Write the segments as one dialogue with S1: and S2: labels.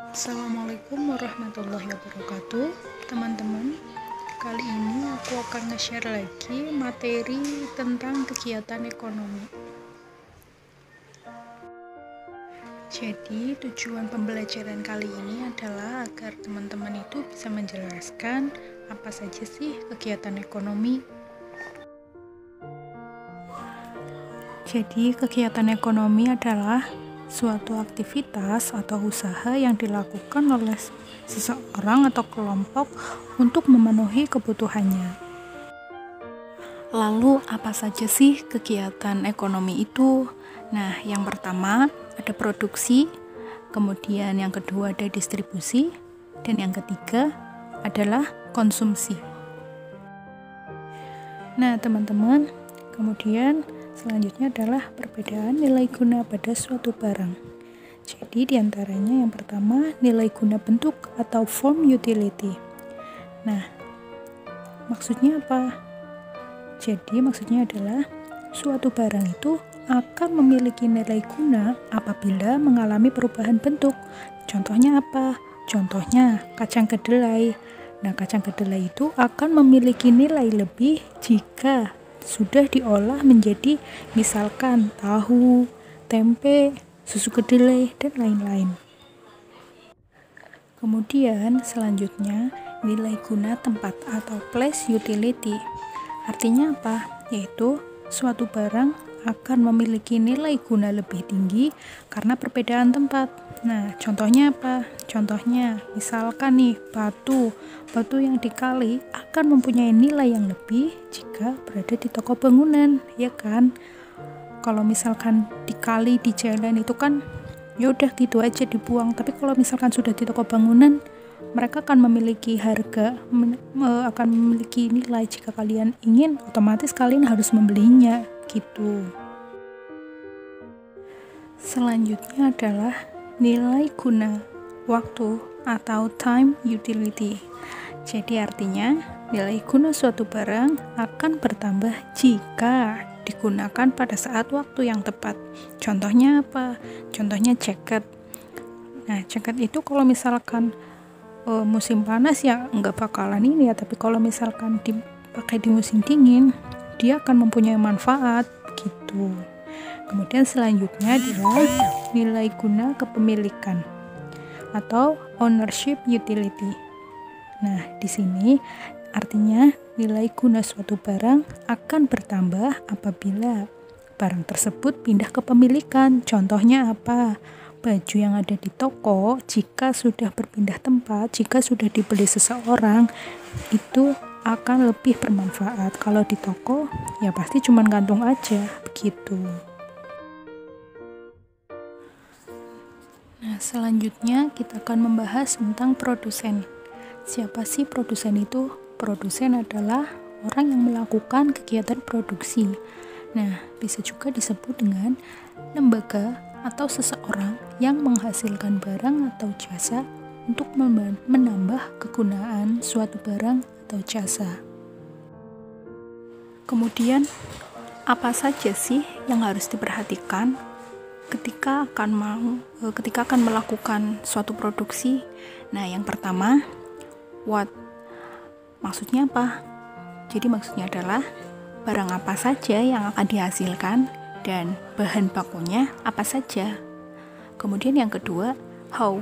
S1: Assalamualaikum warahmatullahi wabarakatuh, teman-teman. Kali ini aku akan nge-share lagi materi tentang kegiatan ekonomi. Jadi tujuan pembelajaran kali ini adalah agar teman-teman itu bisa menjelaskan apa saja sih kegiatan ekonomi. Jadi kegiatan ekonomi adalah suatu aktivitas atau usaha yang dilakukan oleh seseorang atau kelompok untuk memenuhi kebutuhannya. Lalu apa saja sih kegiatan ekonomi itu? Nah, yang pertama ada produksi, kemudian yang kedua ada distribusi, dan yang ketiga adalah konsumsi. Nah, teman-teman, kemudian selanjutnya adalah perbedaan nilai guna pada suatu barang. Jadi diantaranya yang pertama nilai guna bentuk atau form utility. Nah, maksudnya apa? Jadi maksudnya adalah suatu barang itu akan memiliki nilai guna apabila mengalami perubahan bentuk. Contohnya apa? Contohnya kacang kedelai. Nah, kacang kedelai itu akan memiliki nilai lebih jika sudah diolah menjadi misalkan tahu, tempe, susu kedelai, dan lain-lain. Kemudian selanjutnya nilai guna tempat atau place utility. Artinya apa? Yaitu suatu barang akan memiliki nilai guna lebih tinggi karena perbedaan tempat. Nah, contohnya apa? Contohnya, misalkan nih, batu yang dikali akan mempunyai nilai yang lebih jika berada di toko bangunan, ya kan? Kalau misalkan dikali di jalan itu kan, ya udah gitu aja dibuang. Tapi kalau misalkan sudah di toko bangunan, mereka akan memiliki harga, akan memiliki nilai. Jika kalian ingin, otomatis kalian harus membelinya, gitu. Selanjutnya adalah nilai guna waktu atau time utility. Jadi artinya nilai guna suatu barang akan bertambah jika digunakan pada saat waktu yang tepat. Contohnya apa? Contohnya jaket. Nah, jaket itu kalau misalkan musim panas ya nggak bakalan ini ya, tapi kalau misalkan dipakai di musim dingin, dia akan mempunyai manfaat gitu. Kemudian selanjutnya adalah nilai guna kepemilikan atau ownership utility. Nah, di sini artinya nilai guna suatu barang akan bertambah apabila barang tersebut pindah kepemilikan. Contohnya apa? Baju yang ada di toko jika sudah berpindah tempat, jika sudah dibeli seseorang, itu akan lebih bermanfaat. Kalau di toko ya pasti cuma gantung aja, begitu. Nah, selanjutnya kita akan membahas tentang produsen. Siapa sih produsen itu? Produsen adalah orang yang melakukan kegiatan produksi. Nah, bisa juga disebut dengan lembaga atau seseorang yang menghasilkan barang atau jasa untuk menambah kegunaan suatu barang atau jasa. Kemudian, apa saja sih yang harus diperhatikan ketika akan melakukan suatu produksi? Nah, yang pertama, what? Maksudnya apa? Jadi maksudnya adalah barang apa saja yang akan dihasilkan dan bahan bakunya apa saja. Kemudian yang kedua, how?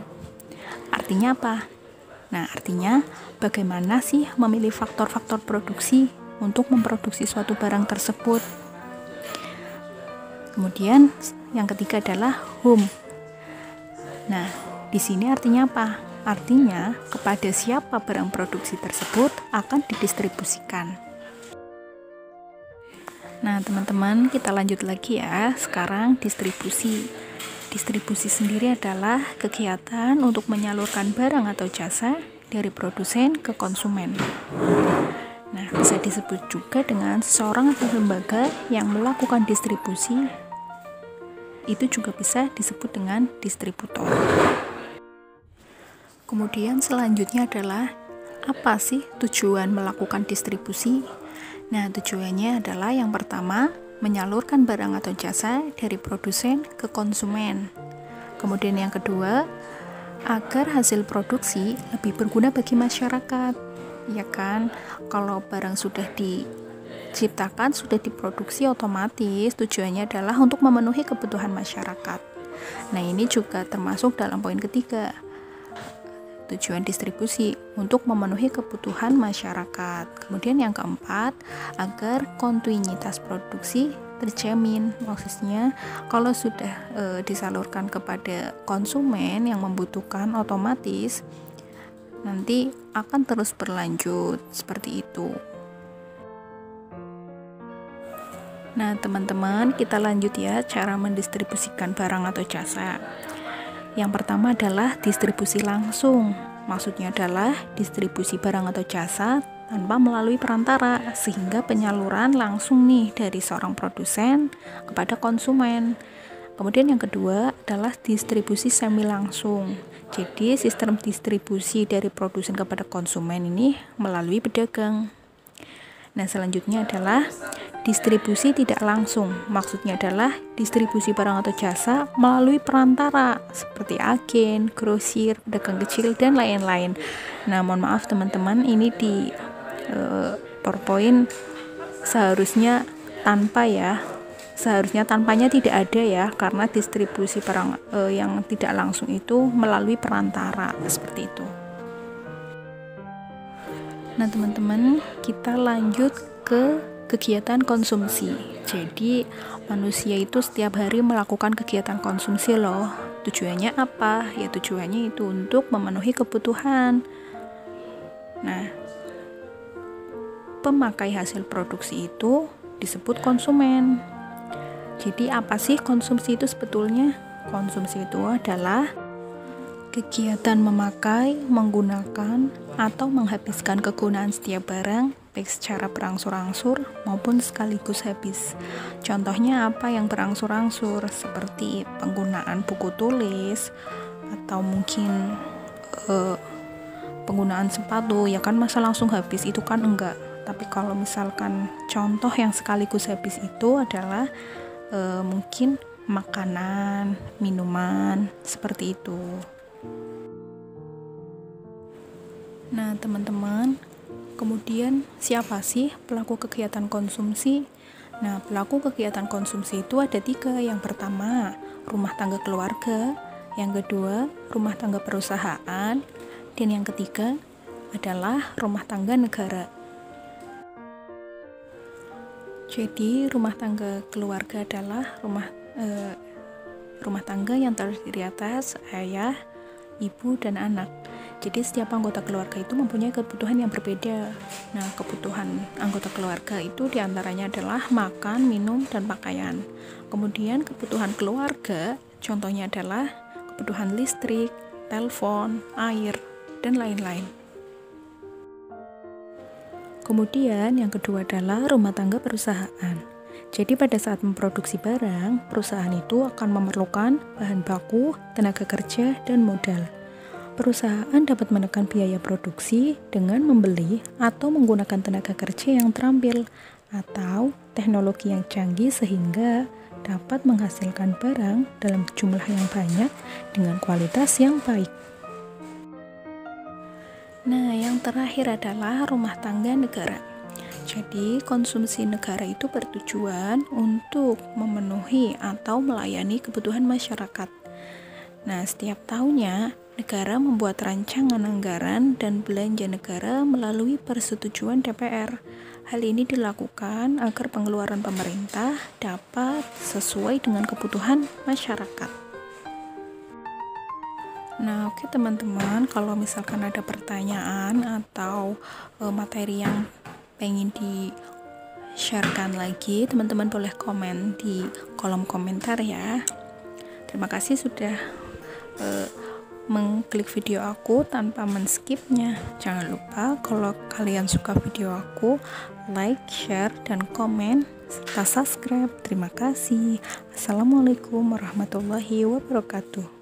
S1: Artinya apa? Nah, artinya bagaimana sih memilih faktor-faktor produksi untuk memproduksi suatu barang tersebut. Kemudian yang ketiga adalah whom. Nah, di sini artinya apa? Artinya kepada siapa barang produksi tersebut akan didistribusikan. Nah, teman-teman, kita lanjut lagi ya. Sekarang distribusi. Distribusi sendiri adalah kegiatan untuk menyalurkan barang atau jasa dari produsen ke konsumen. Nah, bisa disebut juga dengan seseorang atau lembaga yang melakukan distribusi. Itu juga bisa disebut dengan distributor. Kemudian selanjutnya adalah apa sih tujuan melakukan distribusi? Nah, tujuannya adalah yang pertama, menyalurkan barang atau jasa dari produsen ke konsumen. Kemudian yang kedua, agar hasil produksi lebih berguna bagi masyarakat. Ya kan, kalau barang sudah diciptakan, sudah diproduksi, otomatis tujuannya adalah untuk memenuhi kebutuhan masyarakat. Nah, ini juga termasuk dalam poin ketiga, tujuan distribusi untuk memenuhi kebutuhan masyarakat. Kemudian yang keempat, agar kontinuitas produksi terjamin. Maksudnya kalau sudah disalurkan kepada konsumen yang membutuhkan, otomatis nanti akan terus berlanjut seperti itu. Nah, teman-teman, kita lanjut ya cara mendistribusikan barang atau jasa. Yang pertama adalah distribusi langsung. Maksudnya adalah distribusi barang atau jasa tanpa melalui perantara, sehingga penyaluran langsung nih dari seorang produsen kepada konsumen. Kemudian yang kedua adalah distribusi semi langsung. Jadi sistem distribusi dari produsen kepada konsumen ini melalui pedagang. Nah, selanjutnya adalah distribusi tidak langsung. Maksudnya adalah distribusi barang atau jasa melalui perantara seperti agen, grosir, pedagang kecil, dan lain-lain. Nah, mohon maaf teman-teman, ini di PowerPoint seharusnya tanpa ya. Seharusnya tanpanya tidak ada ya, karena distribusi barang yang tidak langsung itu melalui perantara seperti itu. Nah, teman-teman, kita lanjut ke kegiatan konsumsi. Jadi, manusia itu setiap hari melakukan kegiatan konsumsi loh. Tujuannya apa? Ya, tujuannya itu untuk memenuhi kebutuhan. Nah, pemakai hasil produksi itu disebut konsumen. Jadi, apa sih konsumsi itu sebetulnya? Konsumsi itu adalah kegiatan memakai, menggunakan, atau menghabiskan kegunaan setiap barang, baik secara berangsur-angsur maupun sekaligus habis. Contohnya apa yang berangsur-angsur? Seperti penggunaan buku tulis, atau mungkin penggunaan sepatu, ya kan masa langsung habis, itu kan enggak. Tapi kalau misalkan contoh yang sekaligus habis itu adalah mungkin makanan, minuman, seperti itu. Nah, teman-teman, kemudian siapa sih pelaku kegiatan konsumsi? Nah, pelaku kegiatan konsumsi itu ada 3. Yang pertama, rumah tangga keluarga. Yang kedua, rumah tangga perusahaan. Dan yang ketiga adalah rumah tangga negara. Jadi, rumah tangga keluarga adalah rumah tangga yang terdiri atas ayah, ibu, dan anak. Jadi setiap anggota keluarga itu mempunyai kebutuhan yang berbeda. Nah, kebutuhan anggota keluarga itu diantaranya adalah makan, minum, dan pakaian. Kemudian kebutuhan keluarga contohnya adalah kebutuhan listrik, telepon, air, dan lain-lain. Kemudian yang kedua adalah rumah tangga perusahaan. Jadi pada saat memproduksi barang, perusahaan itu akan memerlukan bahan baku, tenaga kerja, dan modal. Perusahaan dapat menekan biaya produksi dengan membeli atau menggunakan tenaga kerja yang terampil atau teknologi yang canggih sehingga dapat menghasilkan barang dalam jumlah yang banyak dengan kualitas yang baik. Nah, yang terakhir adalah rumah tangga negara. Jadi, konsumsi negara itu bertujuan untuk memenuhi atau melayani kebutuhan masyarakat. Nah, setiap tahunnya, negara membuat rancangan anggaran dan belanja negara melalui persetujuan DPR. Hal ini dilakukan agar pengeluaran pemerintah dapat sesuai dengan kebutuhan masyarakat. Nah, oke teman-teman, kalau misalkan ada pertanyaan atau materi yang pengen di-sharekan lagi, teman-teman boleh komen di kolom komentar ya. Terima kasih sudah mengklik video aku tanpa men-skipnya. Jangan lupa kalau kalian suka video aku, like, share, dan komen, serta subscribe. Terima kasih. Assalamualaikum warahmatullahi wabarakatuh.